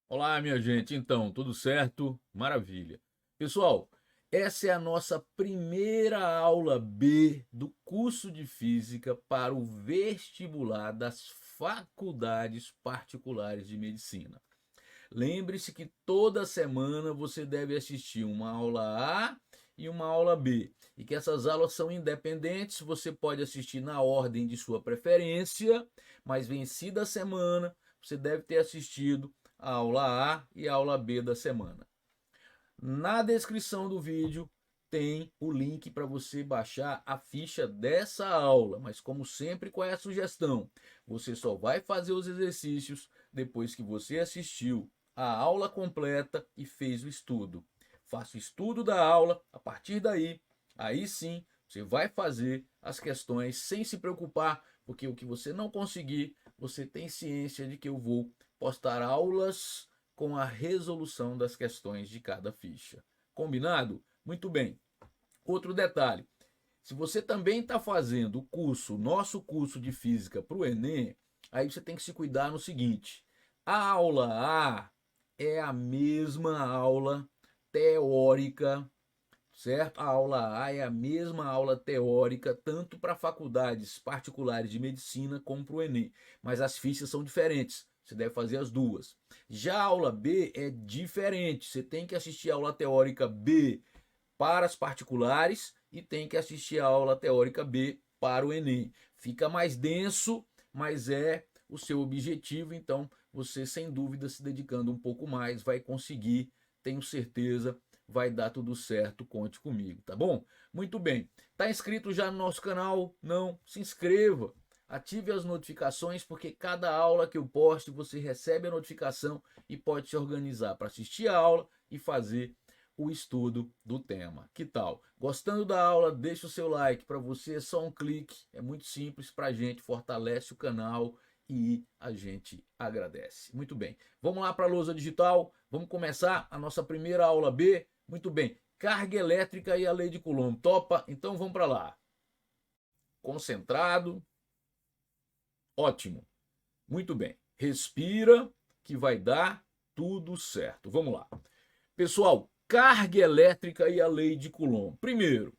Olá, minha gente. Então, tudo certo? Maravilha. Pessoal, essa é a nossa primeira aula B do curso de Física para o vestibular das faculdades particulares de medicina. Lembre-se que toda semana você deve assistir uma aula A e uma aula B, e que essas aulas são independentes, você pode assistir na ordem de sua preferência, mas vencida a semana, você deve ter assistido a aula A e a aula B da semana. Na descrição do vídeo tem o link para você baixar a ficha dessa aula, mas como sempre, qual é a sugestão? Você só vai fazer os exercícios depois que você assistiu a aula completa e fez o estudo. Faça o estudo da aula, a partir daí, aí sim, você vai fazer as questões sem se preocupar, porque o que você não conseguir, você tem ciência de que eu vou postar aulas com a resolução das questões de cada ficha. Combinado? Muito bem. Outro detalhe: se você também está fazendo o curso, nosso curso de física para o Enem, aí você tem que se cuidar no seguinte: a aula A é a mesma aula teórica, certo? A aula A é a mesma aula teórica, tanto para faculdades particulares de medicina como para o Enem, mas as fichas são diferentes. Você deve fazer as duas. Já a aula B é diferente. Você tem que assistir a aula teórica B para as particulares e tem que assistir a aula teórica B para o Enem. Fica mais denso, mas é o seu objetivo, então você sem dúvida se dedicando um pouco mais vai conseguir, tenho certeza, vai dar tudo certo, conte comigo, tá bom? Muito bem. Tá inscrito já no nosso canal? Não? Se inscreva. Ative as notificações porque cada aula que eu poste você recebe a notificação e pode se organizar para assistir a aula e fazer o estudo do tema. Que tal? Gostando da aula, deixa o seu like. Para você é só um clique, é muito simples para a gente, fortalece o canal e a gente agradece. Muito bem, vamos lá para a lousa digital, vamos começar a nossa primeira aula B. Muito bem, carga elétrica e a lei de Coulomb. Topa? Então vamos para lá. Concentrado, ótimo, muito bem. Respira que vai dar tudo certo. Vamos lá. Pessoal, carga elétrica e a lei de Coulomb. Primeiro,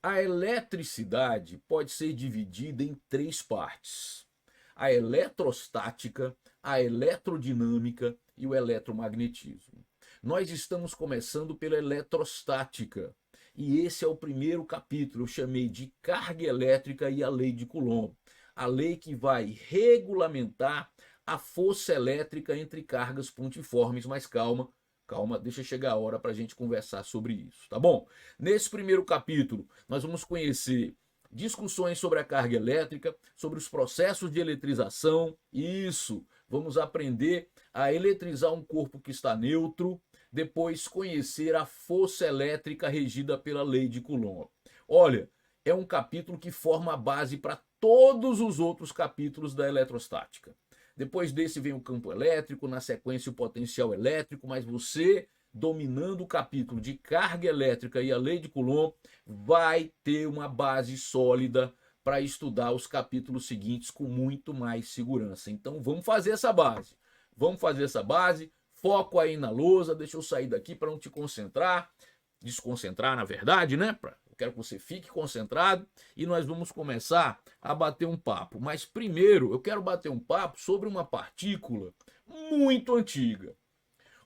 a eletricidade pode ser dividida em três partes: a eletrostática, a eletrodinâmica e o eletromagnetismo. Nós estamos começando pela eletrostática. E esse é o primeiro capítulo, eu chamei de carga elétrica e a lei de Coulomb. A lei que vai regulamentar a força elétrica entre cargas pontiformes, mas calma, calma, deixa chegar a hora para a gente conversar sobre isso, tá bom? Nesse primeiro capítulo, nós vamos conhecer discussões sobre a carga elétrica, sobre os processos de eletrização, isso, vamos aprender a eletrizar um corpo que está neutro, depois conhecer a força elétrica regida pela lei de Coulomb. Olha, é um capítulo que forma a base para todos os outros capítulos da eletrostática. Depois desse vem o campo elétrico, na sequência o potencial elétrico, mas você, dominando o capítulo de carga elétrica e a lei de Coulomb, vai ter uma base sólida para estudar os capítulos seguintes com muito mais segurança. Então vamos fazer essa base. Vamos fazer essa base. Foco aí na lousa. Deixa eu sair daqui para não te concentrar. Desconcentrar, na verdade, né? Eu quero que você fique concentrado e nós vamos começar a bater um papo. Mas primeiro eu quero bater um papo sobre uma partícula muito antiga.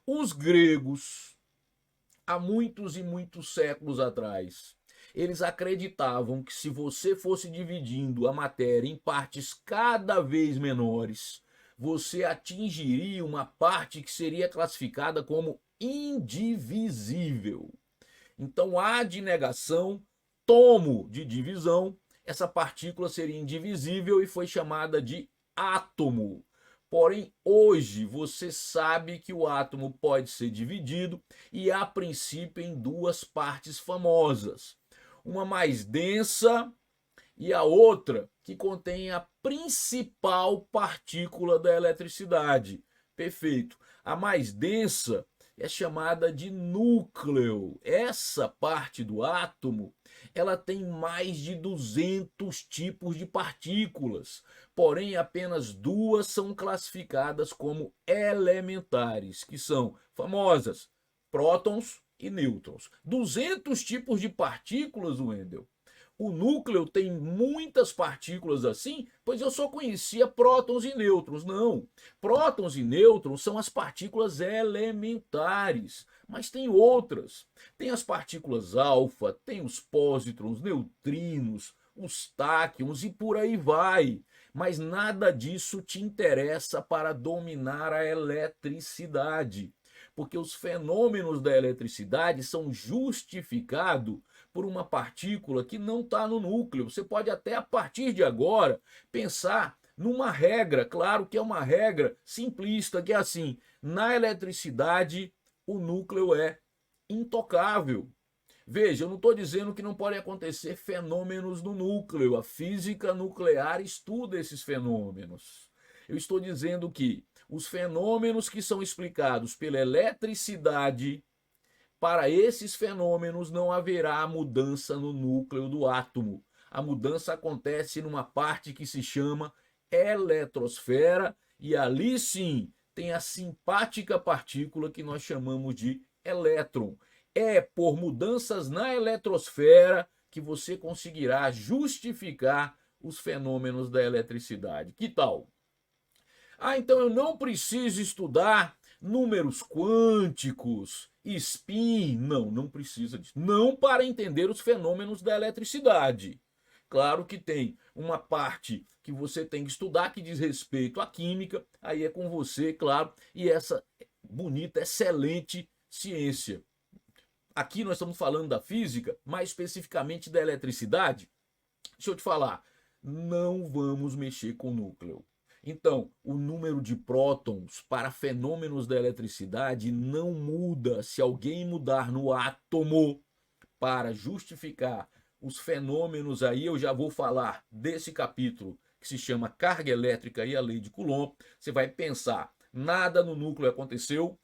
Os gregos, há muitos e muitos séculos atrás, eles acreditavam que se você fosse dividindo a matéria em partes cada vez menores, você atingiria uma parte que seria classificada como indivisível. Então, A de negação, tomo de divisão, essa partícula seria indivisível e foi chamada de átomo. Porém, hoje você sabe que o átomo pode ser dividido e, a princípio, em duas partes famosas: uma mais densa e a outra que contém a principal partícula da eletricidade. Perfeito. A mais densa é chamada de núcleo. Essa parte do átomo, ela tem mais de 200 tipos de partículas, porém apenas duas são classificadas como elementares, que são famosas, prótons e nêutrons. 200 tipos de partículas, Wendel. O núcleo tem muitas partículas assim, pois eu só conhecia prótons e nêutrons. Não, prótons e nêutrons são as partículas elementares, mas tem outras. Tem as partículas alfa, tem os pósitrons, neutrinos, os táquions e por aí vai. Mas nada disso te interessa para dominar a eletricidade, porque os fenômenos da eletricidade são justificados por uma partícula que não está no núcleo. Você pode até, a partir de agora, pensar numa regra, claro que é uma regra simplista, que é assim: na eletricidade, o núcleo é intocável. Veja, eu não estou dizendo que não podem acontecer fenômenos no núcleo. A física nuclear estuda esses fenômenos. Eu estou dizendo que os fenômenos que são explicados pela eletricidade, para esses fenômenos não haverá mudança no núcleo do átomo. A mudança acontece numa parte que se chama eletrosfera, e ali sim tem a simpática partícula que nós chamamos de elétron. É por mudanças na eletrosfera que você conseguirá justificar os fenômenos da eletricidade. Que tal? Ah, então eu não preciso estudar números quânticos, spin. Não, não precisa disso. Não para entender os fenômenos da eletricidade. Claro que tem uma parte que você tem que estudar que diz respeito à química, aí é com você, claro, e essa bonita, excelente ciência. Aqui nós estamos falando da física, mais especificamente da eletricidade. Deixa eu te falar, não vamos mexer com o núcleo. Então, o número de prótons para fenômenos da eletricidade não muda se alguém mudar no átomo para justificar os fenômenos. Aí eu já vou falar desse capítulo que se chama Carga Elétrica e a Lei de Coulomb. Você vai pensar, nada no núcleo aconteceu,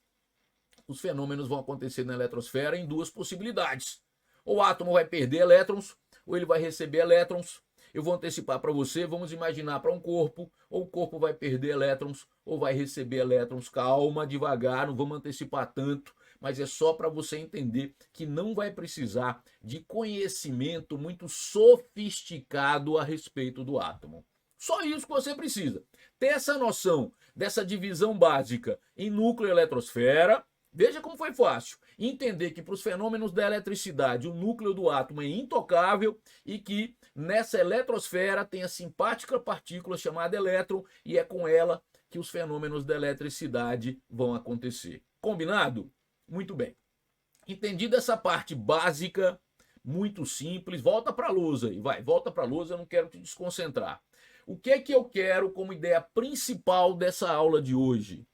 os fenômenos vão acontecer na eletrosfera em duas possibilidades. Ou o átomo vai perder elétrons, ou ele vai receber elétrons. Eu vou antecipar para você, vamos imaginar para um corpo, ou o corpo vai perder elétrons, ou vai receber elétrons. Calma, devagar, não vamos antecipar tanto, mas é só para você entender que não vai precisar de conhecimento muito sofisticado a respeito do átomo. Só isso que você precisa. Ter essa noção dessa divisão básica em núcleo e eletrosfera. Veja como foi fácil entender que para os fenômenos da eletricidade o núcleo do átomo é intocável e que nessa eletrosfera tem a simpática partícula chamada elétron e é com ela que os fenômenos da eletricidade vão acontecer. Combinado? Muito bem. Entendida essa parte básica, muito simples, volta para a lousa aí, vai, volta para a lousa, eu não quero te desconcentrar. O que é que eu quero como ideia principal dessa aula de hoje?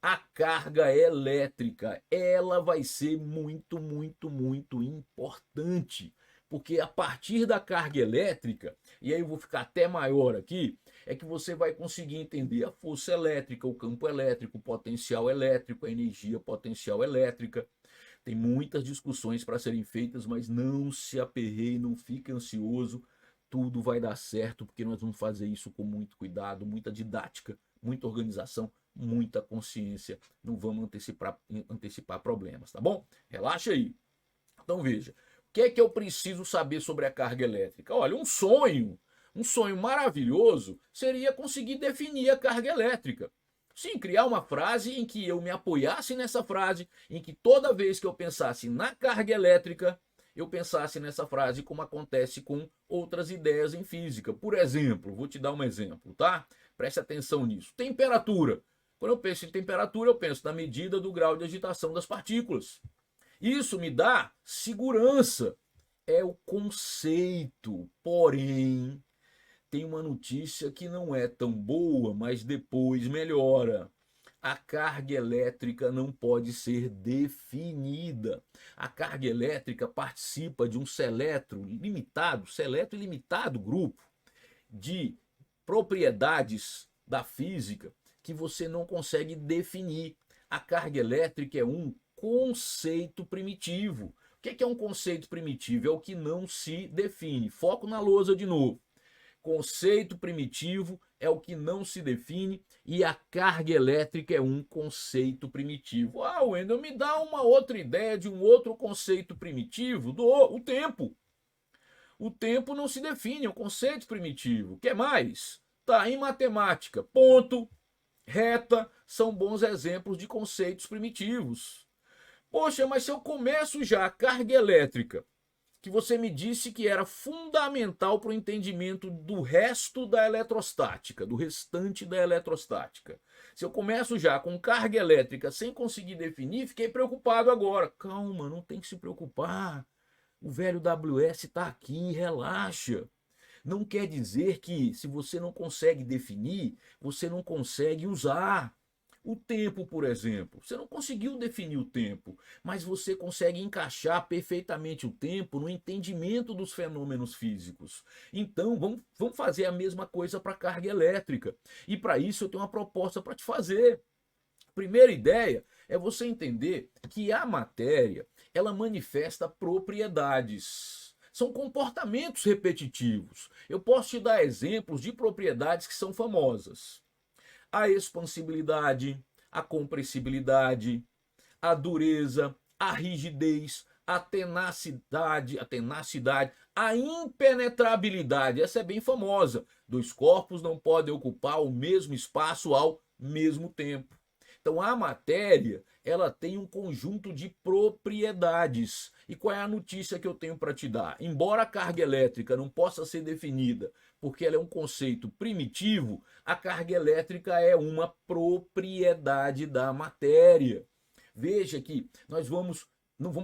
A carga elétrica, ela vai ser muito, muito, muito importante, porque a partir da carga elétrica, e aí eu vou ficar até maior aqui, é que você vai conseguir entender a força elétrica, o campo elétrico, o potencial elétrico, a energia potencial elétrica. Tem muitas discussões para serem feitas, mas não se aperreie, não fique ansioso, tudo vai dar certo, porque nós vamos fazer isso com muito cuidado, muita didática, muita organização, muita consciência. Não vamos antecipar problemas, tá bom? Relaxa aí. Então veja, o que é que eu preciso saber sobre a carga elétrica? Olha, um sonho maravilhoso seria conseguir definir a carga elétrica. Sim, criar uma frase em que eu me apoiasse nessa frase, em que toda vez que eu pensasse na carga elétrica, eu pensasse nessa frase, como acontece com outras ideias em física. Por exemplo, vou te dar um exemplo, tá? Preste atenção nisso. Temperatura. Quando eu penso em temperatura, eu penso na medida do grau de agitação das partículas. Isso me dá segurança. É o conceito. Porém, tem uma notícia que não é tão boa, mas depois melhora. A carga elétrica não pode ser definida. A carga elétrica participa de um seleto e limitado grupo de propriedades da física que você não consegue definir. A carga elétrica é um conceito primitivo. O que é um conceito primitivo? É o que não se define. Foco na lousa de novo. Conceito primitivo é o que não se define e a carga elétrica é um conceito primitivo. Ah, Wendel, me dá uma outra ideia de um outro conceito primitivo, o tempo. O tempo não se define, é um conceito primitivo. O que mais? Tá, em matemática, ponto, reta, são bons exemplos de conceitos primitivos. Poxa, mas se eu começo já a carga elétrica, que você me disse que era fundamental para o entendimento do resto da eletrostática, do restante da eletrostática. Se eu começo já com carga elétrica sem conseguir definir, fiquei preocupado agora. Calma, não tem que se preocupar. O velho WS está aqui, relaxa. Não quer dizer que se você não consegue definir, você não consegue usar. O tempo, por exemplo, você não conseguiu definir o tempo, mas você consegue encaixar perfeitamente o tempo no entendimento dos fenômenos físicos. Então, vamos fazer a mesma coisa para a carga elétrica. E para isso eu tenho uma proposta para te fazer. Primeira ideia é você entender que a matéria, ela manifesta propriedades. São comportamentos repetitivos. Eu posso te dar exemplos de propriedades que são famosas. A expansibilidade, a compressibilidade, a dureza, a rigidez, a tenacidade, a impenetrabilidade. Essa é bem famosa. Dois corpos não podem ocupar o mesmo espaço ao mesmo tempo. Então a matéria, ela tem um conjunto de propriedades. E qual é a notícia que eu tenho para te dar? Embora a carga elétrica não possa ser definida, porque ela é um conceito primitivo, a carga elétrica é uma propriedade da matéria. Veja que não vamos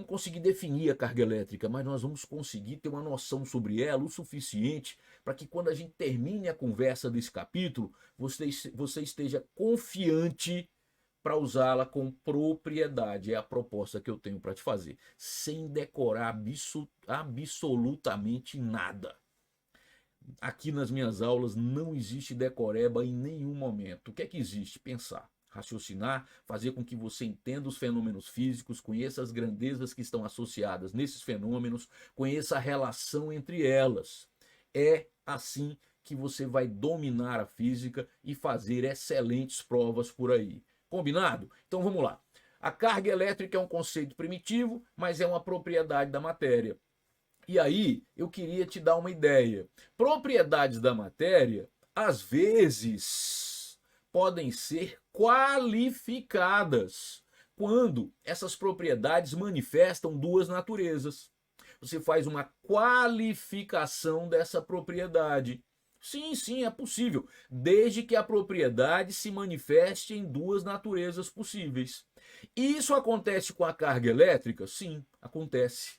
conseguir definir a carga elétrica, mas nós vamos conseguir ter uma noção sobre ela o suficiente para que quando a gente termine a conversa desse capítulo, você esteja confiante para usá-la com propriedade. É a proposta que eu tenho para te fazer, sem decorar absolutamente nada. Aqui nas minhas aulas não existe decoreba em nenhum momento. O que é que existe? Pensar, raciocinar, fazer com que você entenda os fenômenos físicos, conheça as grandezas que estão associadas nesses fenômenos, conheça a relação entre elas. É assim que você vai dominar a física e fazer excelentes provas por aí. Combinado? Então vamos lá. A carga elétrica é um conceito primitivo, mas é uma propriedade da matéria. E aí, eu queria te dar uma ideia. Propriedades da matéria, às vezes, podem ser qualificadas quando essas propriedades manifestam duas naturezas. Você faz uma qualificação dessa propriedade. Sim, sim, é possível, desde que a propriedade se manifeste em duas naturezas possíveis. Isso acontece com a carga elétrica? Sim, acontece.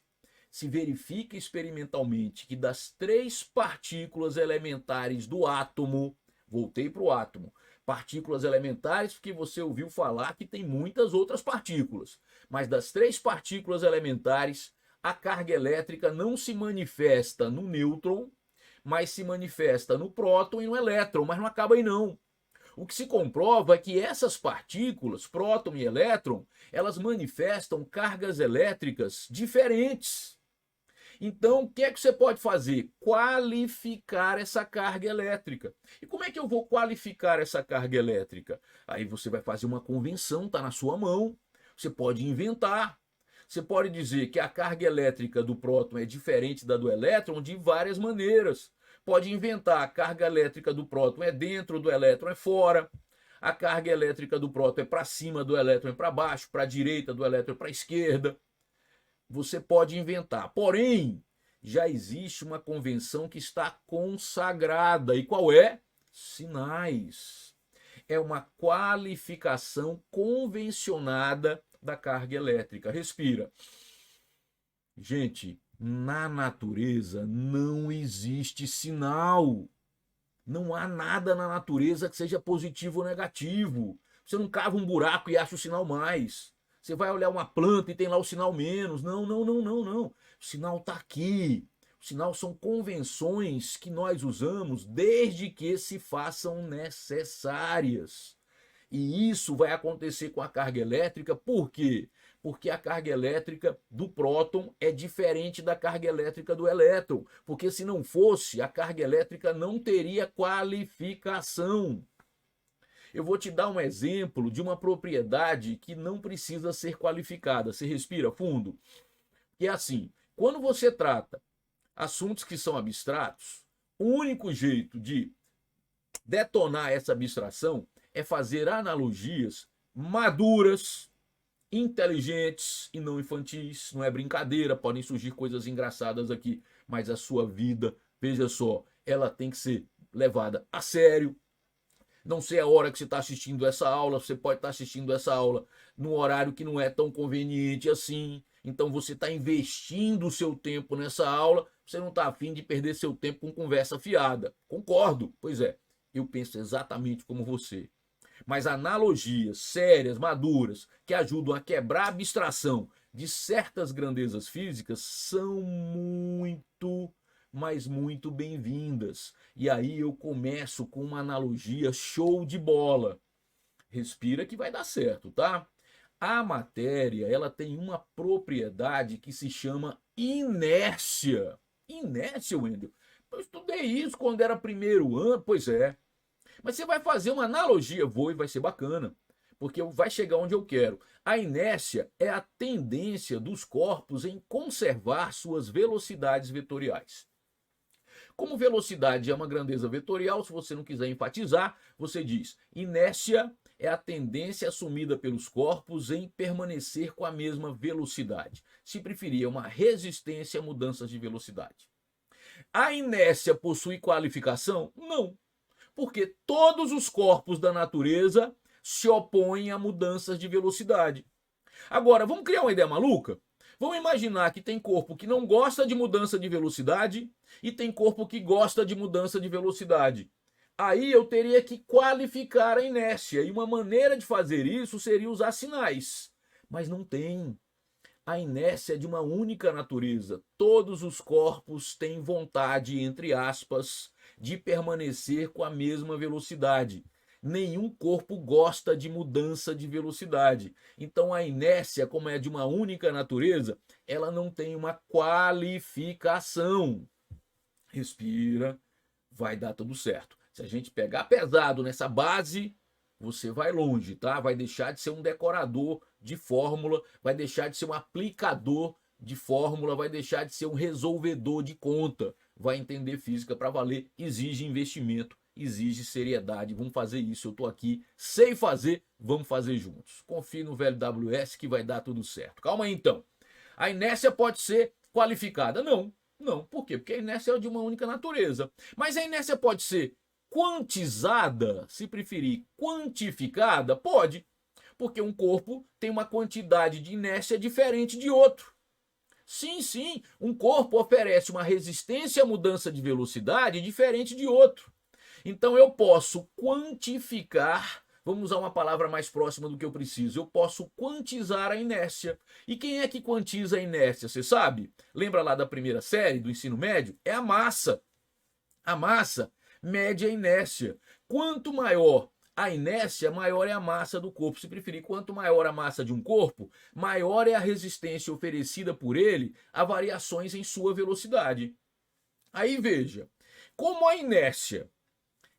Se verifica experimentalmente que das 3 partículas elementares do átomo, voltei para o átomo, partículas elementares porque você ouviu falar que tem muitas outras partículas, mas das 3 partículas elementares, a carga elétrica não se manifesta no nêutron, mas se manifesta no próton e no elétron, mas não acaba aí não. O que se comprova é que essas partículas, próton e elétron, elas manifestam cargas elétricas diferentes. Então, o que é que você pode fazer? Qualificar essa carga elétrica. E como é que eu vou qualificar essa carga elétrica? Aí você vai fazer uma convenção, está na sua mão. Você pode inventar. Você pode dizer que a carga elétrica do próton é diferente da do elétron de várias maneiras. Pode inventar a carga elétrica do próton é dentro, do elétron é fora. A carga elétrica do próton é para cima, do elétron é para baixo, para a direita, do elétron é para a esquerda. Você pode inventar. Porém, já existe uma convenção que está consagrada. E qual é? Sinais. É uma qualificação convencionada da carga elétrica. Respira. Gente, na natureza não existe sinal. Não há nada na natureza que seja positivo ou negativo. Você não cava um buraco e acha o sinal mais. Você vai olhar uma planta e tem lá o sinal menos. Não, não, não, não, não. O sinal está aqui. O sinal são convenções que nós usamos desde que se façam necessárias. E isso vai acontecer com a carga elétrica, por quê? Porque a carga elétrica do próton é diferente da carga elétrica do elétron. Porque se não fosse, a carga elétrica não teria qualificação. Eu vou te dar um exemplo de uma propriedade que não precisa ser qualificada. Você respira fundo. E é assim, quando você trata assuntos que são abstratos, o único jeito de detonar essa abstração é fazer analogias maduras, inteligentes e não infantis. Não é brincadeira, podem surgir coisas engraçadas aqui, mas a sua vida, veja só, ela tem que ser levada a sério. Não sei a hora que você está assistindo essa aula, você pode estar assistindo essa aula num horário que não é tão conveniente assim. Então você está investindo o seu tempo nessa aula, você não está afim de perder seu tempo com conversa fiada. Concordo, pois é, eu penso exatamente como você. Mas analogias sérias, maduras, que ajudam a quebrar a abstração de certas grandezas físicas são muito, mas muito bem-vindas. E aí eu começo com uma analogia show de bola. Respira que vai dar certo, tá? A matéria, ela tem uma propriedade que se chama inércia. Inércia, Wendel? Eu estudei isso quando era primeiro ano, pois é. Mas você vai fazer uma analogia, vou, e vai ser bacana, porque vai chegar onde eu quero. A inércia é a tendência dos corpos em conservar suas velocidades vetoriais. Como velocidade é uma grandeza vetorial, se você não quiser enfatizar, você diz: inércia é a tendência assumida pelos corpos em permanecer com a mesma velocidade. Se preferir, é uma resistência a mudanças de velocidade. A inércia possui qualificação? Não, porque todos os corpos da natureza se opõem a mudanças de velocidade. Agora, vamos criar uma ideia maluca? Vamos imaginar que tem corpo que não gosta de mudança de velocidade e tem corpo que gosta de mudança de velocidade. Aí eu teria que qualificar a inércia, e uma maneira de fazer isso seria usar sinais. Mas não tem. A inércia é de uma única natureza. Todos os corpos têm vontade, entre aspas, de permanecer com a mesma velocidade. Nenhum corpo gosta de mudança de velocidade. Então a inércia, como é de uma única natureza, ela não tem uma qualificação. Respira, vai dar tudo certo. Se a gente pegar pesado nessa base, você vai longe, tá? Vai deixar de ser um decorador de fórmula, vai deixar de ser um aplicador de fórmula, vai deixar de ser um resolvedor de conta. Vai entender física para valer, exige investimento, exige seriedade. Vamos fazer isso, eu tô aqui, sei fazer, vamos fazer juntos. Confie no velho WS que vai dar tudo certo. Calma aí então. A inércia pode ser qualificada? Não, não. Por quê? Porque a inércia é de uma única natureza. Mas a inércia pode ser quantizada, se preferir, quantificada? Pode, porque um corpo tem uma quantidade de inércia diferente de outro. Sim, sim, um corpo oferece uma resistência à mudança de velocidade diferente de outro. Então eu posso quantificar, vamos usar uma palavra mais próxima do que eu preciso, eu posso quantizar a inércia. E quem é que quantiza a inércia, você sabe? Lembra lá da primeira série do ensino médio? É a massa. A massa mede a inércia. Quanto maior a inércia, maior é a massa do corpo. Se preferir, quanto maior a massa de um corpo, maior é a resistência oferecida por ele a variações em sua velocidade. Aí veja, como a inércia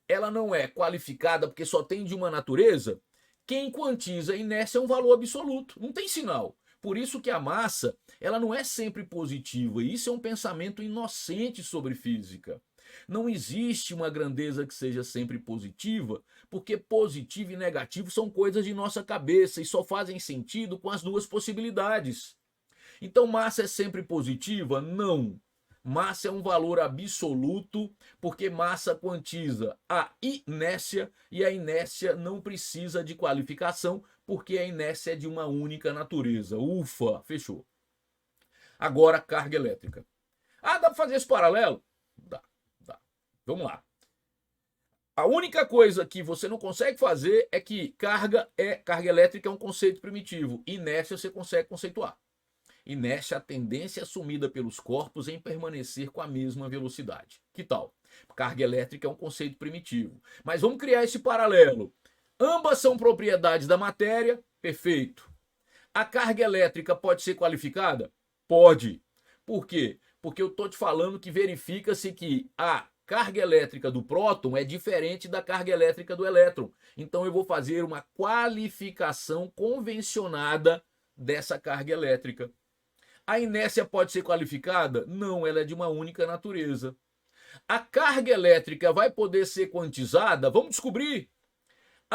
ela não é qualificada porque só tem de uma natureza, quem quantiza a inércia é um valor absoluto, não tem sinal. Por isso que a massa ela não é sempre positiva, e isso é um pensamento inocente sobre física. Não existe uma grandeza que seja sempre positiva, porque positivo e negativo são coisas de nossa cabeça e só fazem sentido com as duas possibilidades. Então, massa é sempre positiva? Não. Massa é um valor absoluto, porque massa quantiza a inércia e a inércia não precisa de qualificação, porque a inércia é de uma única natureza. Ufa, fechou. Agora, carga elétrica. Ah, dá para fazer esse paralelo? Dá. Vamos lá. A única coisa que você não consegue fazer é que carga elétrica é um conceito primitivo. Inércia você consegue conceituar. Inércia é a tendência assumida pelos corpos em permanecer com a mesma velocidade. Que tal? Carga elétrica é um conceito primitivo. Mas vamos criar esse paralelo. Ambas são propriedades da matéria, perfeito. A carga elétrica pode ser qualificada? Pode. Por quê? Porque eu estou te falando que verifica-se que a carga elétrica do próton é diferente da carga elétrica do elétron. Então eu vou fazer uma qualificação convencionada dessa carga elétrica. A inércia pode ser qualificada? Não, ela é de uma única natureza. A carga elétrica vai poder ser quantizada? Vamos descobrir.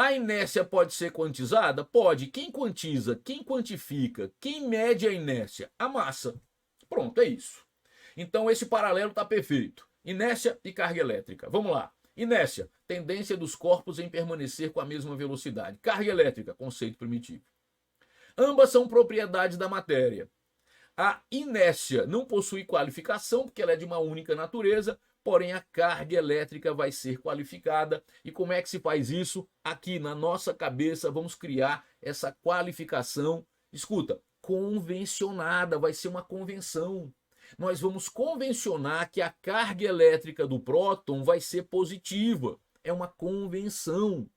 A inércia pode ser quantizada? Pode. Quem quantiza? Quem quantifica? Quem mede a inércia? A massa. Pronto, é isso. Então esse paralelo está perfeito. Inércia e carga elétrica. Vamos lá. Inércia, tendência dos corpos em permanecer com a mesma velocidade. Carga elétrica, conceito primitivo. Ambas são propriedades da matéria. A inércia não possui qualificação, porque ela é de uma única natureza, porém a carga elétrica vai ser qualificada. E como é que se faz isso? Aqui na nossa cabeça vamos criar essa qualificação, escuta, convencionada, vai ser uma convenção. Nós vamos convencionar que a carga elétrica do próton vai ser positiva, é uma convenção.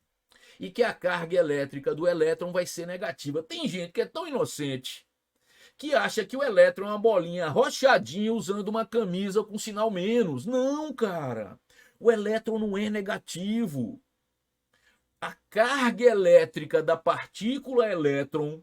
E que a carga elétrica do elétron vai ser negativa. Tem gente que é tão inocente que acha que o elétron é uma bolinha arrochadinha usando uma camisa com sinal menos. Não, cara. O elétron não é negativo. A carga elétrica da partícula elétron,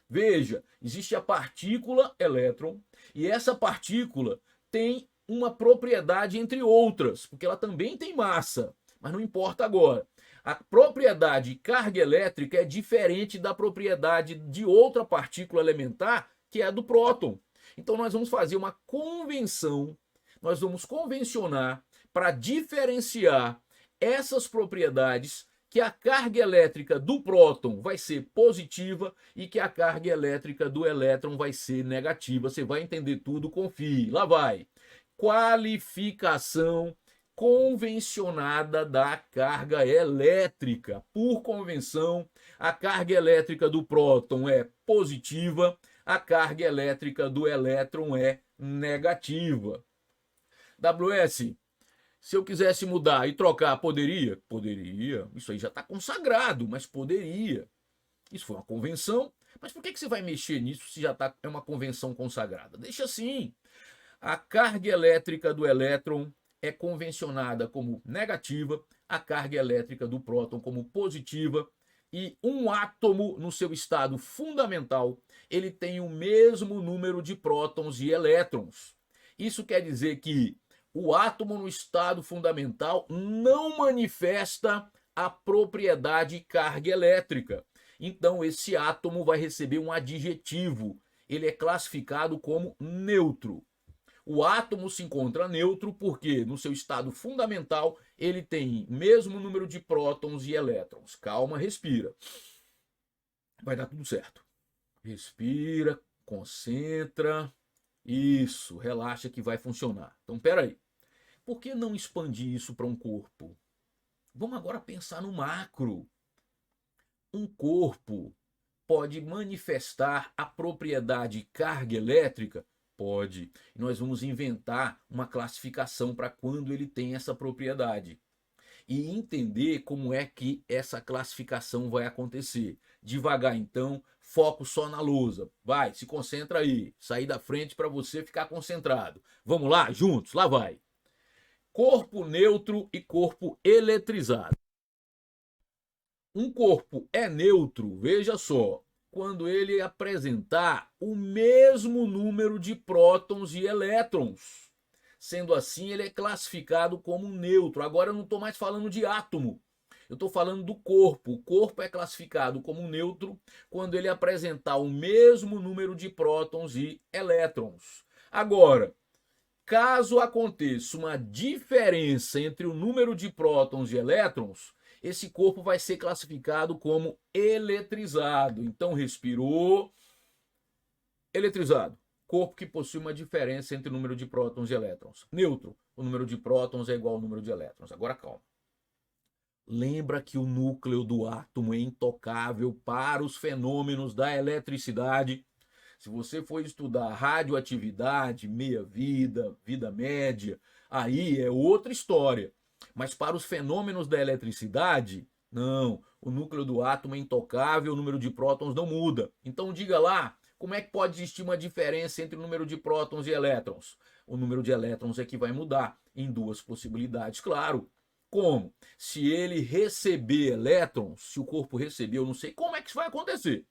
veja, existe a partícula elétron e essa partícula tem uma propriedade entre outras, porque ela também tem massa, mas não importa agora. A propriedade carga elétrica é diferente da propriedade de outra partícula elementar, que é a do próton. Então nós vamos fazer uma convenção, nós vamos convencionar para diferenciar essas propriedades, que a carga elétrica do próton vai ser positiva e que a carga elétrica do elétron vai ser negativa. Você vai entender tudo, confie. Lá vai. Qualificação convencionada da carga elétrica. Por convenção, a carga elétrica do próton é positiva, a carga elétrica do elétron é negativa. WS, se eu quisesse mudar e trocar, poderia? Poderia. Isso aí já está consagrado, mas poderia. Isso foi uma convenção. Mas por que você vai mexer nisso se já é uma convenção consagrada? Deixa assim. A carga elétrica do elétron é convencionada como negativa, a carga elétrica do próton como positiva, e um átomo no seu estado fundamental, ele tem o mesmo número de prótons e elétrons. Isso quer dizer que o átomo no estado fundamental não manifesta a propriedade carga elétrica. Então esse átomo vai receber um adjetivo. Ele é classificado como neutro. O átomo se encontra neutro porque no seu estado fundamental ele tem o mesmo número de prótons e elétrons. Calma, respira. Vai dar tudo certo. Respira, concentra. Isso, relaxa que vai funcionar. Então, peraí. Por que não expandir isso para um corpo? Vamos agora pensar no macro. Um corpo pode manifestar a propriedade carga elétrica? Pode. E nós vamos inventar uma classificação para quando ele tem essa propriedade. E entender como é que essa classificação vai acontecer. Devagar, então, foco só na lousa. Vai, se concentra aí. Sair da frente para você ficar concentrado. Vamos lá, juntos, lá vai. Corpo neutro e corpo eletrizado. Um corpo é neutro, veja só, quando ele apresentar o mesmo número de prótons e elétrons. Sendo assim, ele é classificado como neutro. Agora eu não estou mais falando de átomo, eu estou falando do corpo. O corpo é classificado como neutro quando ele apresentar o mesmo número de prótons e elétrons. Agora, caso aconteça uma diferença entre o número de prótons e elétrons, esse corpo vai ser classificado como eletrizado. Então, respirou, eletrizado. Corpo que possui uma diferença entre o número de prótons e elétrons. Neutro, o número de prótons é igual ao número de elétrons. Agora, calma. Lembra que o núcleo do átomo é intocável para os fenômenos da eletricidade. Se você for estudar radioatividade, meia-vida, vida média, aí é outra história. Mas para os fenômenos da eletricidade, não. O núcleo do átomo é intocável, o número de prótons não muda. Então diga lá, como é que pode existir uma diferença entre o número de prótons e elétrons? O número de elétrons é que vai mudar em duas possibilidades, claro. Como? Se ele receber elétrons, se o corpo receber, eu não sei como é que isso vai acontecer.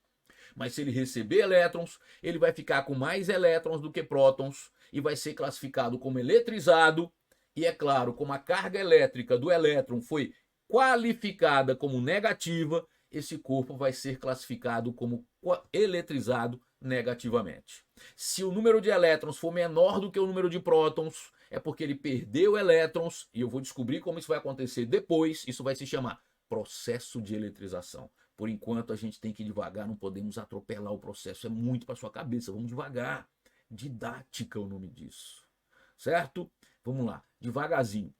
Mas se ele receber elétrons, ele vai ficar com mais elétrons do que prótons e vai ser classificado como eletrizado. E é claro, como a carga elétrica do elétron foi qualificada como negativa, esse corpo vai ser classificado como eletrizado negativamente. Se o número de elétrons for menor do que o número de prótons, é porque ele perdeu elétrons, e eu vou descobrir como isso vai acontecer depois. Isso vai se chamar processo de eletrização. Por enquanto a gente tem que ir devagar, não podemos atropelar o processo, é muito para sua cabeça, vamos devagar. Didática é o nome disso, certo? Vamos lá, devagarzinho.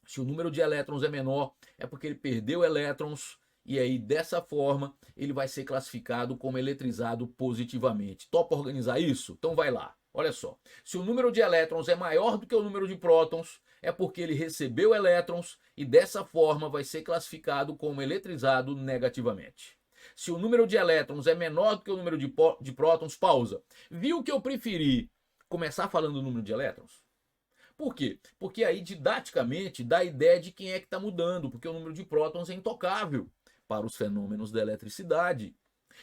Se o número de elétrons é menor, é porque ele perdeu elétrons e aí dessa forma ele vai ser classificado como eletrizado positivamente. Topa organizar isso? Então vai lá. Olha só, se o número de elétrons é maior do que o número de prótons, é porque ele recebeu elétrons e dessa forma vai ser classificado como eletrizado negativamente. Se o número de elétrons é menor do que o número de prótons, pausa. Viu que eu preferi começar falando o número de elétrons? Por quê? Porque aí didaticamente dá a ideia de quem é que está mudando, porque o número de prótons é intocável para os fenômenos da eletricidade.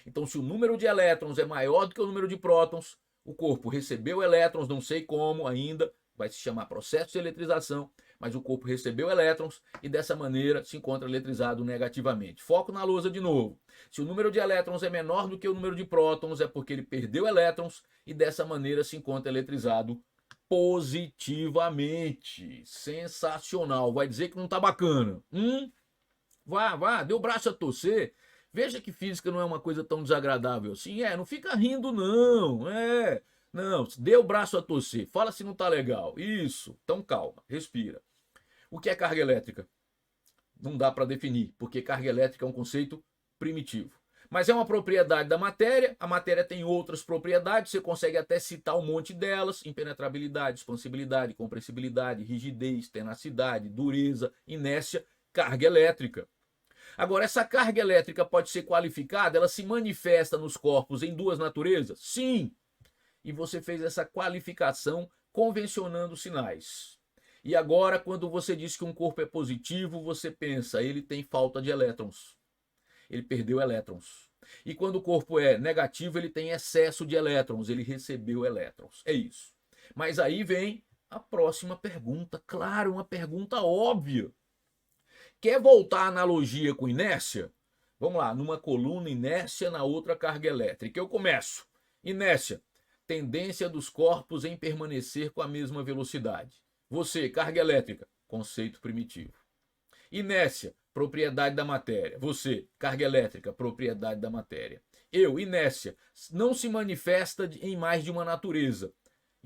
Então, se o número de elétrons é maior do que o número de prótons, o corpo recebeu elétrons, não sei como ainda, vai se chamar processo de eletrização, mas o corpo recebeu elétrons e dessa maneira se encontra eletrizado negativamente. Foco na lousa de novo. Se o número de elétrons é menor do que o número de prótons, é porque ele perdeu elétrons e dessa maneira se encontra eletrizado positivamente. Sensacional. Vai dizer que não tá bacana. Vá, dê o braço a torcer. Veja que física não é uma coisa tão desagradável assim. Não fica rindo não. Não, dê o braço a torcer. Fala se não tá legal. Isso. Então calma, respira. O que é carga elétrica? Não dá para definir, porque carga elétrica é um conceito primitivo. Mas é uma propriedade da matéria, a matéria tem outras propriedades, você consegue até citar um monte delas: impenetrabilidade, expansibilidade, compressibilidade, rigidez, tenacidade, dureza, inércia, carga elétrica. Agora, essa carga elétrica pode ser qualificada, ela se manifesta nos corpos em duas naturezas? Sim! E você fez essa qualificação convencionando sinais. E agora, quando você diz que um corpo é positivo, você pensa, ele tem falta de elétrons. Ele perdeu elétrons. E quando o corpo é negativo, ele tem excesso de elétrons, ele recebeu elétrons. É isso. Mas aí vem a próxima pergunta, claro, uma pergunta óbvia. Quer voltar à analogia com inércia? Vamos lá, numa coluna inércia, na outra carga elétrica. Eu começo. Inércia, tendência dos corpos em permanecer com a mesma velocidade. Você, carga elétrica, conceito primitivo. Inércia, propriedade da matéria. Você, carga elétrica, propriedade da matéria. Eu, inércia, não se manifesta em mais de uma natureza.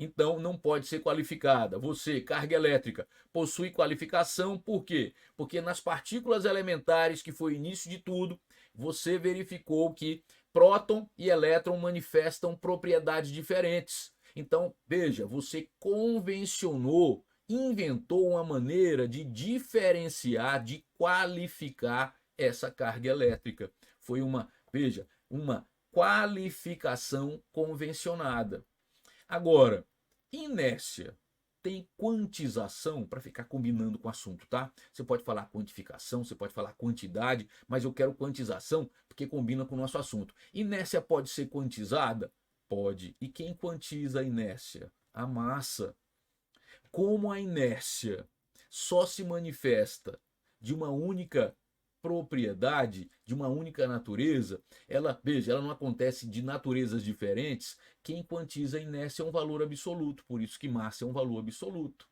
Então não pode ser qualificada. Você, carga elétrica, possui qualificação. Por quê? Porque nas partículas elementares, que foi o início de tudo, você verificou que próton e elétron manifestam propriedades diferentes. Então, veja, você convencionou, inventou uma maneira de diferenciar, de qualificar essa carga elétrica. Foi uma qualificação convencionada. Agora, inércia tem quantização, para ficar combinando com o assunto, tá? Você pode falar quantificação, você pode falar quantidade, mas eu quero quantização porque combina com o nosso assunto. Inércia pode ser quantizada? Pode. E quem quantiza a inércia? A massa. Como a inércia só se manifesta de uma única propriedade, de uma única natureza, ela não acontece de naturezas diferentes. Quem quantiza a inércia é um valor absoluto, por isso que massa é um valor absoluto.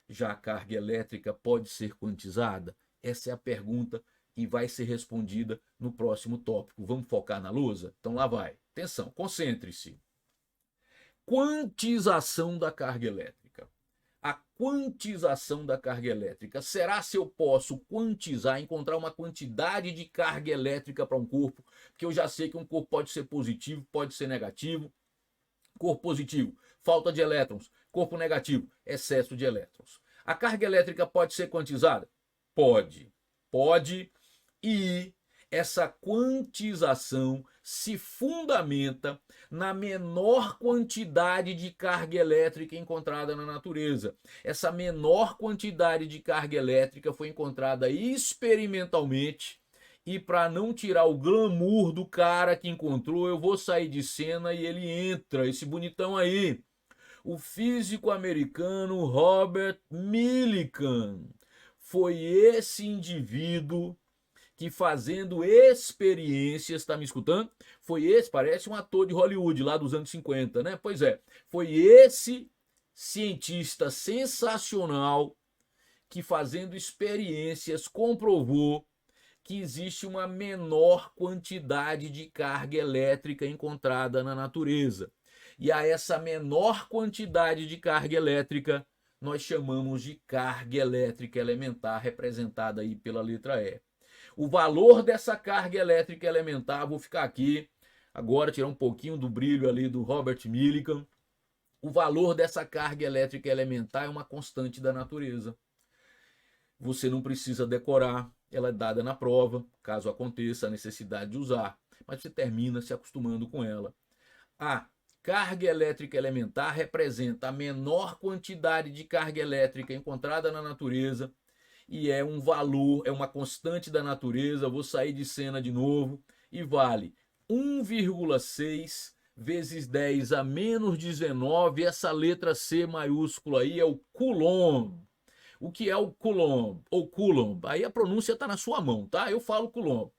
Já a carga elétrica pode ser quantizada? Essa é a pergunta e vai ser respondida no próximo tópico. Vamos focar na lousa? Então lá vai. Atenção, concentre-se. Quantização da carga elétrica. A quantização da carga elétrica. Será se eu posso quantizar, encontrar uma quantidade de carga elétrica para um corpo? Porque eu já sei que um corpo pode ser positivo, pode ser negativo. Corpo positivo, falta de elétrons. Corpo negativo, excesso de elétrons. A carga elétrica pode ser quantizada? Pode. E Essa quantização se fundamenta na menor quantidade de carga elétrica encontrada na natureza. Essa menor quantidade de carga elétrica foi encontrada experimentalmente. E para não tirar o glamour do cara que encontrou, eu vou sair de cena e ele entra, esse bonitão aí. O físico americano Robert Millikan. Foi esse indivíduo que, fazendo experiências, tá me escutando? Foi esse, parece um ator de Hollywood lá dos anos 50, né? Pois é, foi esse cientista sensacional que, fazendo experiências, comprovou que existe uma menor quantidade de carga elétrica encontrada na natureza. E a essa menor quantidade de carga elétrica nós chamamos de carga elétrica elementar, representada aí pela letra E. O valor dessa carga elétrica elementar, vou ficar aqui agora, tirar um pouquinho do brilho ali do Robert Millikan. O valor dessa carga elétrica elementar é uma constante da natureza. Você não precisa decorar, ela é dada na prova, caso aconteça a necessidade de usar, mas você termina se acostumando com ela. A carga elétrica elementar representa a menor quantidade de carga elétrica encontrada na natureza e é um valor, é uma constante da natureza. Vou sair de cena de novo e vale 1,6 vezes 10 a menos 19. Essa letra C maiúscula aí é o Coulomb. O que é o Coulomb ou Coulomb? Aí a pronúncia está na sua mão, tá? Eu falo Coulomb.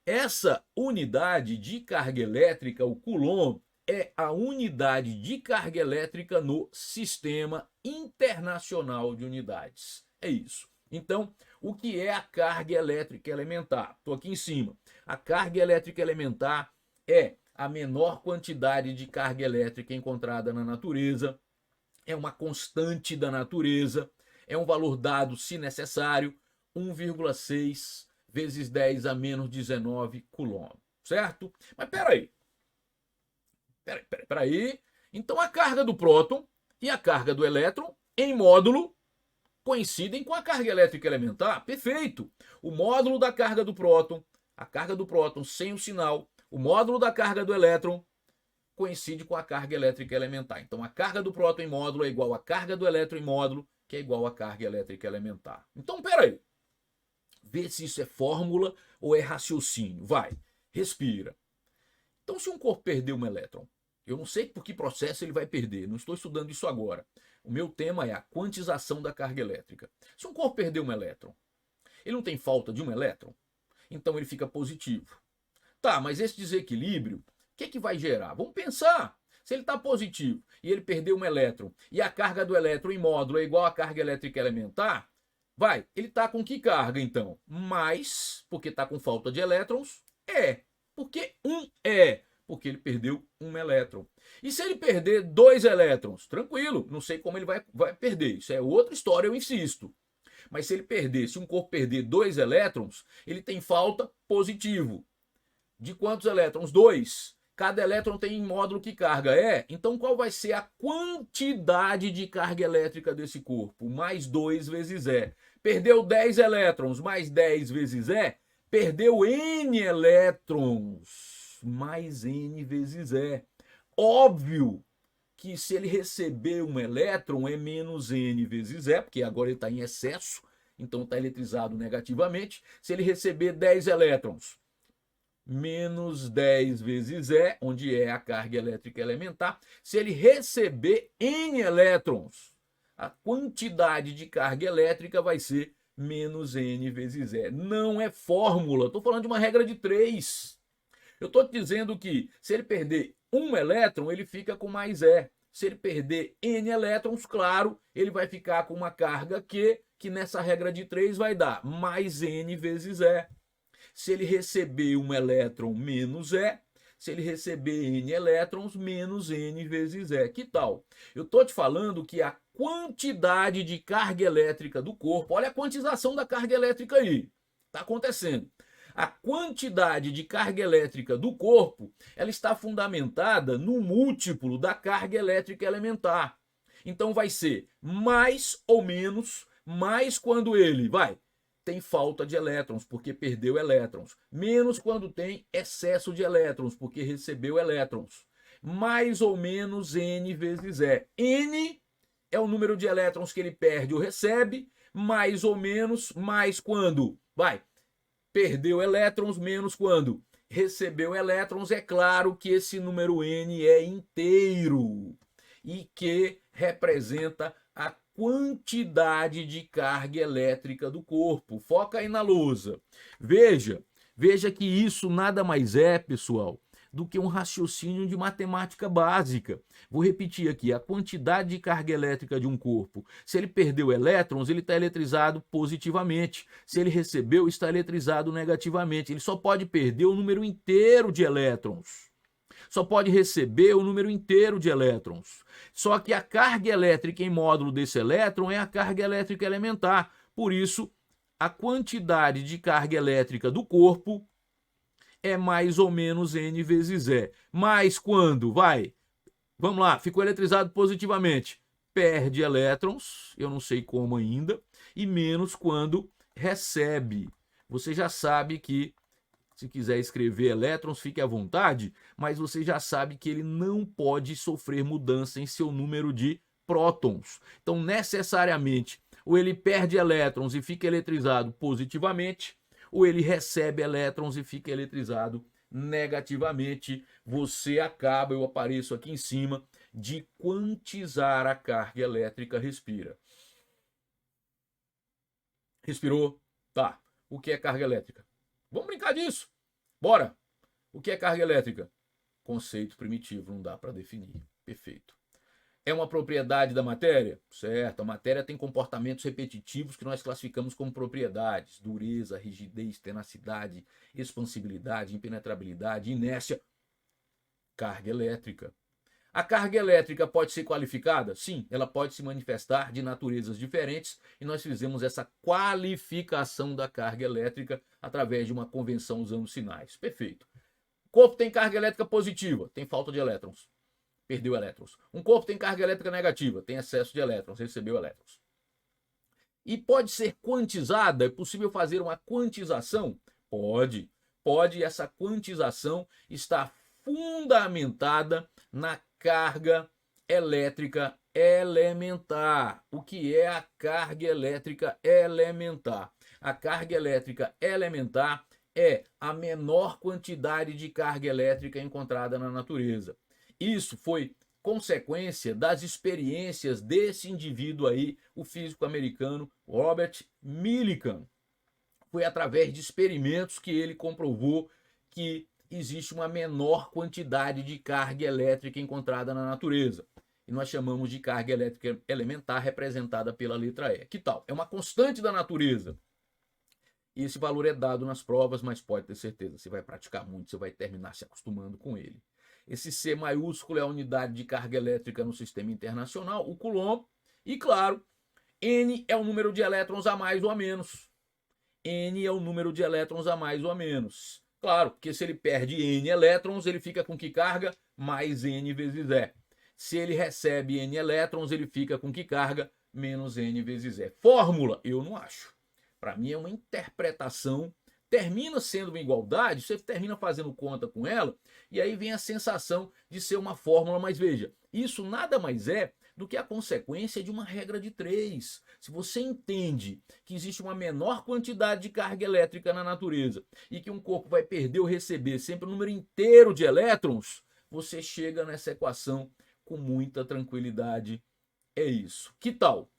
Essa unidade de carga elétrica, o Coulomb, é a unidade de carga elétrica no Sistema Internacional de Unidades. É isso. Então, o que é a carga elétrica elementar? Estou aqui em cima. A carga elétrica elementar é a menor quantidade de carga elétrica encontrada na natureza, é uma constante da natureza, é um valor dado, se necessário, 1,6 vezes 10 a menos 19 Coulomb, certo? Mas peraí. Então a carga do próton e a carga do elétron em módulo coincidem com a carga elétrica elementar. Perfeito. O módulo da carga do próton, a carga do próton sem o sinal, o módulo da carga do elétron coincide com a carga elétrica elementar. Então a carga do próton em módulo é igual à carga do elétron em módulo, que é igual à carga elétrica elementar. Então, peraí. Vê se isso é fórmula ou é raciocínio. Vai, respira. Então, se um corpo perder um elétron, eu não sei por que processo ele vai perder, não estou estudando isso agora. O meu tema é a quantização da carga elétrica. Se um corpo perder um elétron, ele não tem falta de um elétron, então ele fica positivo. Tá, mas esse desequilíbrio, o que vai gerar? Vamos pensar. Se ele está positivo e ele perdeu um elétron e a carga do elétron em módulo é igual à carga elétrica elementar, ele está com que carga então? Mais, porque está com falta de elétrons, porque porque ele perdeu um elétron. E se ele perder 2 elétrons? Tranquilo, não sei como ele vai perder, isso é outra história, eu insisto. Mas se ele perder, se um corpo perder 2 elétrons, ele tem falta positivo. De quantos elétrons? 2. Cada elétron tem em módulo que carga então qual vai ser a quantidade de carga elétrica desse corpo? Mais 2 vezes Perdeu 10 elétrons, mais 10 vezes perdeu N elétrons, mais N vezes Óbvio que se ele receber um elétron é menos N vezes porque agora ele está em excesso, então está eletrizado negativamente. Se ele receber 10 elétrons, menos 10 vezes onde é a carga elétrica elementar. Se ele receber N elétrons, a quantidade de carga elétrica vai ser menos N vezes Não é fórmula, estou falando de uma regra de 3. Eu estou dizendo que se ele perder um elétron, ele fica com mais Se ele perder N elétrons, claro, ele vai ficar com uma carga que nessa regra de 3 vai dar mais N vezes Se ele receber um elétron, menos Se ele receber N elétrons, menos N vezes Que tal? Eu estou te falando que a quantidade de carga elétrica do corpo, olha a quantização da carga elétrica aí, está acontecendo. A quantidade de carga elétrica do corpo, ela está fundamentada no múltiplo da carga elétrica elementar. Então vai ser mais ou menos, mais quando ele tem falta de elétrons, porque perdeu elétrons. Menos quando tem excesso de elétrons, porque recebeu elétrons. Mais ou menos N vezes E. N é o número de elétrons que ele perde ou recebe, mais ou menos, mais quando? Perdeu elétrons, menos quando? Recebeu elétrons. É claro que esse número N é inteiro e que representa a quantidade de carga elétrica do corpo. Foca aí na lousa. Veja que isso nada mais é, pessoal, do que um raciocínio de matemática básica. Vou repetir aqui, a quantidade de carga elétrica de um corpo. Se ele perdeu elétrons, ele está eletrizado positivamente. Se ele recebeu, está eletrizado negativamente. Ele só pode perder o número inteiro de elétrons. Só pode receber o número inteiro de elétrons. Só que a carga elétrica em módulo desse elétron é a carga elétrica elementar. Por isso, a quantidade de carga elétrica do corpo é mais ou menos N vezes E. Mas quando? Vamos lá, ficou eletrizado positivamente. Perde elétrons, eu não sei como ainda, e menos quando recebe. Você já sabe que, se quiser escrever elétrons, fique à vontade, mas você já sabe que ele não pode sofrer mudança em seu número de prótons. Então, necessariamente, ou ele perde elétrons e fica eletrizado positivamente, ou ele recebe elétrons e fica eletrizado negativamente. Você acaba, eu apareço aqui em cima, de quantizar a carga elétrica. Respira. Respirou? Tá. O que é carga elétrica? Vamos brincar disso? Bora! O que é carga elétrica? Conceito primitivo, não dá para definir. Perfeito. É uma propriedade da matéria? Certo, a matéria tem comportamentos repetitivos que nós classificamos como propriedades: dureza, rigidez, tenacidade, expansibilidade, impenetrabilidade, inércia. Carga elétrica. A carga elétrica pode ser qualificada? Sim, ela pode se manifestar de naturezas diferentes e nós fizemos essa qualificação da carga elétrica através de uma convenção usando sinais. Perfeito. O corpo tem carga elétrica positiva, tem falta de elétrons. Perdeu elétrons. Um corpo tem carga elétrica negativa, tem excesso de elétrons, recebeu elétrons. E pode ser quantizada? É possível fazer uma quantização? Pode. Pode, essa quantização está fundamentada na carga elétrica elementar. O que é a carga elétrica elementar? A carga elétrica elementar é a menor quantidade de carga elétrica encontrada na natureza. Isso foi consequência das experiências desse indivíduo aí, o físico americano Robert Millikan. Foi através de experimentos que ele comprovou que existe uma menor quantidade de carga elétrica encontrada na natureza. E nós chamamos de carga elétrica elementar, representada pela letra E. Que tal? É uma constante da natureza. E esse valor é dado nas provas, mas pode ter certeza, você vai praticar muito, você vai terminar se acostumando com ele. Esse C maiúsculo é a unidade de carga elétrica no sistema internacional, o Coulomb. E claro, N é o número de elétrons a mais ou a menos. N é o número de elétrons a mais ou a menos. Claro, porque se ele perde N elétrons, ele fica com que carga? Mais N vezes E. Se ele recebe N elétrons, ele fica com que carga? Menos N vezes E. Fórmula? Eu não acho. Para mim é uma interpretação. Termina sendo uma igualdade, você termina fazendo conta com ela, e aí vem a sensação de ser uma fórmula, mas veja, isso nada mais é do que a consequência de uma regra de 3. Se você entende que existe uma menor quantidade de carga elétrica na natureza e que um corpo vai perder ou receber sempre um número inteiro de elétrons, você chega nessa equação com muita tranquilidade. É isso. Que tal?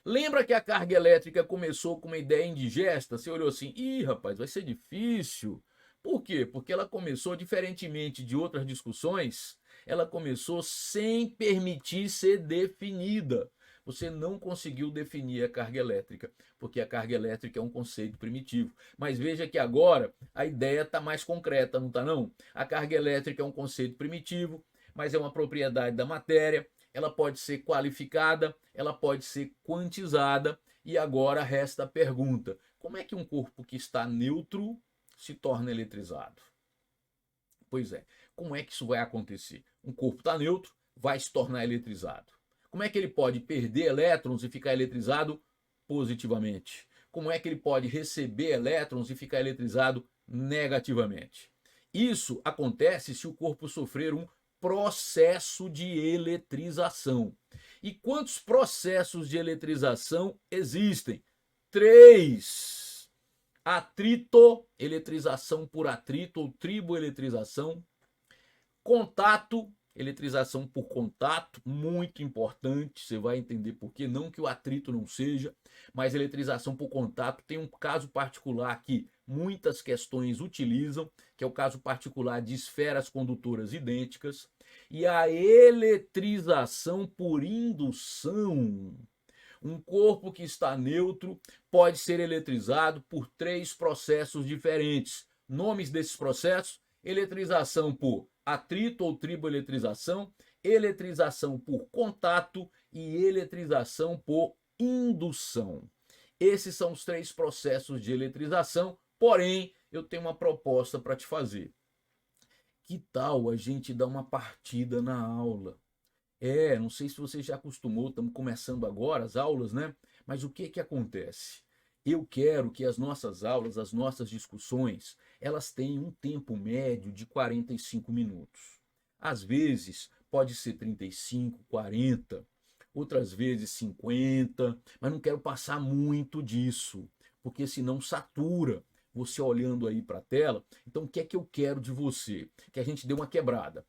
Lembra que a carga elétrica começou com uma ideia indigesta? Você olhou assim, ih, rapaz, vai ser difícil. Por quê? Porque ela começou, diferentemente de outras discussões, ela começou sem permitir ser definida. Você não conseguiu definir a carga elétrica, porque a carga elétrica é um conceito primitivo. Mas veja que agora a ideia está mais concreta, não está não? A carga elétrica é um conceito primitivo, mas é uma propriedade da matéria. Ela pode ser qualificada, ela pode ser quantizada, e agora resta a pergunta: como é que um corpo que está neutro se torna eletrizado? Pois é, como é que isso vai acontecer? Um corpo está neutro, vai se tornar eletrizado. Como é que ele pode perder elétrons e ficar eletrizado positivamente? como é que ele pode receber elétrons e ficar eletrizado negativamente. Isso acontece se o corpo sofrer um processo de eletrização. E quantos processos de eletrização existem? 3. Atrito, eletrização por atrito ou triboeletrização. Contato, eletrização por contato, muito importante, você vai entender por que, não que o atrito não seja, mas eletrização por contato tem um caso particular que muitas questões utilizam, que é o caso particular de esferas condutoras idênticas, e a eletrização por indução. Um corpo que está neutro pode ser eletrizado por 3 processos diferentes. Nomes desses processos: eletrização por atrito ou triboeletrização, eletrização por contato e eletrização por indução. Esses são os 3 processos de eletrização, porém, eu tenho uma proposta para te fazer. Que tal a gente dar uma partida na aula? Não sei se você já acostumou, estamos começando agora as aulas, né? Mas o que acontece? Eu quero que as nossas aulas, as nossas discussões, elas tenham um tempo médio de 45 minutos. Às vezes pode ser 35, 40, outras vezes 50, mas não quero passar muito disso, porque senão satura você olhando aí para a tela. Então o que é que eu quero de você? Que a gente dê uma quebrada.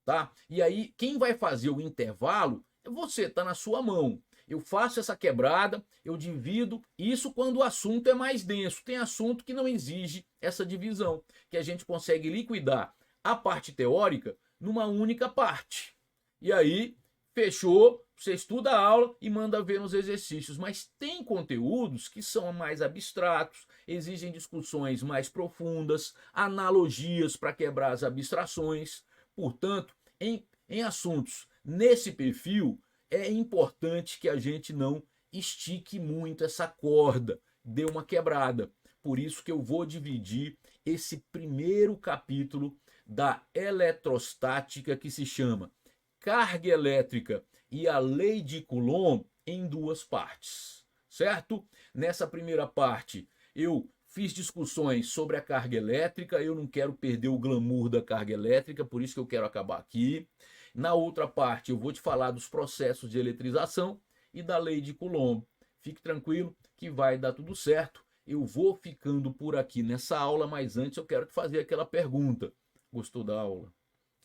Tá? E aí, quem vai fazer o intervalo é você, tá na sua mão. Eu faço essa quebrada, eu divido, isso quando o assunto é mais denso. Tem assunto que não exige essa divisão, que a gente consegue liquidar a parte teórica numa única parte. E aí, fechou, você estuda a aula e manda ver nos exercícios. Mas tem conteúdos que são mais abstratos, exigem discussões mais profundas, analogias para quebrar as abstrações. Portanto, em assuntos nesse perfil, é importante que a gente não estique muito essa corda, dê uma quebrada. Por isso que eu vou dividir esse primeiro capítulo da eletrostática, que se chama Carga Elétrica e a Lei de Coulomb, em 2 partes, certo? Nessa primeira parte, eu fiz discussões sobre a carga elétrica, eu não quero perder o glamour da carga elétrica, por isso que eu quero acabar aqui. Na outra parte, eu vou te falar dos processos de eletrização e da lei de Coulomb. Fique tranquilo que vai dar tudo certo. Eu vou ficando por aqui nessa aula, mas antes eu quero te fazer aquela pergunta. Gostou da aula?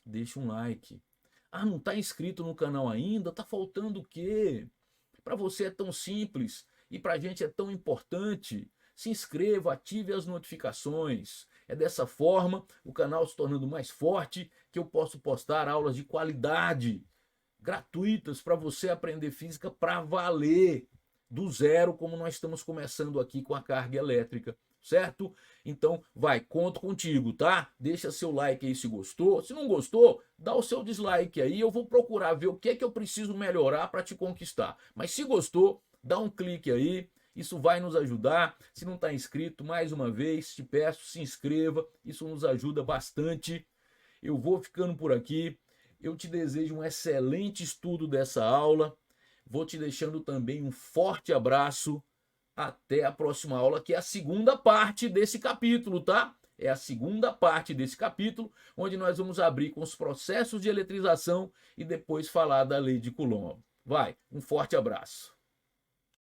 Deixa um like. Ah, não está inscrito no canal ainda? Tá faltando o quê? Para você é tão simples e para a gente é tão importante. Se inscreva, ative as notificações. É dessa forma, o canal se tornando mais forte, que eu posso postar aulas de qualidade, gratuitas, para você aprender física para valer, do zero, como nós estamos começando aqui com a carga elétrica, certo? Então, conto contigo, tá? Deixa seu like aí se gostou. Se não gostou, dá o seu dislike aí. Eu vou procurar ver o que é que eu preciso melhorar para te conquistar. Mas se gostou, dá um clique aí. Isso vai nos ajudar. Se não está inscrito, mais uma vez, te peço, se inscreva. Isso nos ajuda bastante. Eu vou ficando por aqui. Eu te desejo um excelente estudo dessa aula. Vou te deixando também um forte abraço. Até a próxima aula, que é a segunda parte desse capítulo, tá? É a segunda parte desse capítulo, onde nós vamos abrir com os processos de eletrização e depois falar da lei de Coulomb. Um forte abraço.